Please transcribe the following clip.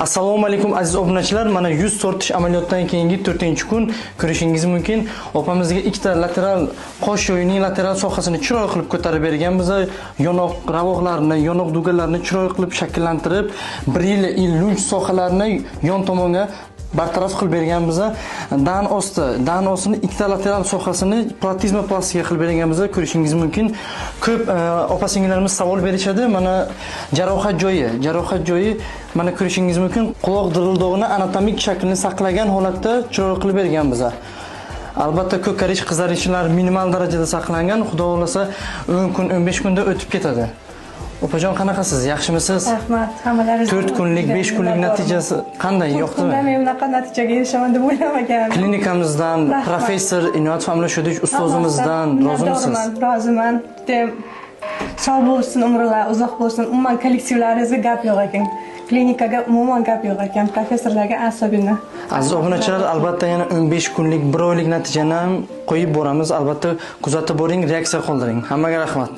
Assalomu alaykum aziz obunachilar. Mana yuz tortish amaliyotdan keyingi 4-kun ko'rishingiz mumkin. Opamizga ikkita lateral qosh yo'yining lateral sohasini chiroyli qilib ko'tarib bergan. Biz yonoq ravoqlarini, yonoq dugallarini chiroyli qilib shakllantirib, il lunch sohalarini yon tomonga bartaraf qilib berganmiz. Dan ostini ikkita lateral sohasini platizma plastika qilib berganmiz. Ko'rishingiz mumkin. Ko'p opa-singillarimiz savol berishadi. Mana jarohat joyi mana ko'rishingiz mumkin. Quloq dirildog'ini anatomik shaklini saqlagan holatda chiroyli qilib berganmiz. Albatta ko'karish, qizarishlar minimal darajada saqlangan. Xudo xolasa 10 kun, 15 kunda o'tib ketadi. Opajon qanaqasiz? Yaxshimisiz? Rahmat. Hammalaringiz 4 kunlik, 5 kunlik natijasi qanday? Yoqdimi? Men bunaqa natijaga erishaman deb o'ylamagandim. Klinikamizdan, professor Inoyat Family Shodich ustozimizdan rozimisiz? Roziman. Sog' bo'lsin, umrlar uzoq bo'lsin. Umuman kollektivlaringizga gap yo'q ekan. Klinikaga umuman gap yo'q ekan. Professorlarga asabini. Aziz obunachilar, albatta yana 15 kunlik, 1 oylik natijani ham qo'yib boramiz. Albatta kuzatib boring, reaksiya qoldiring. Hammaga rahmat.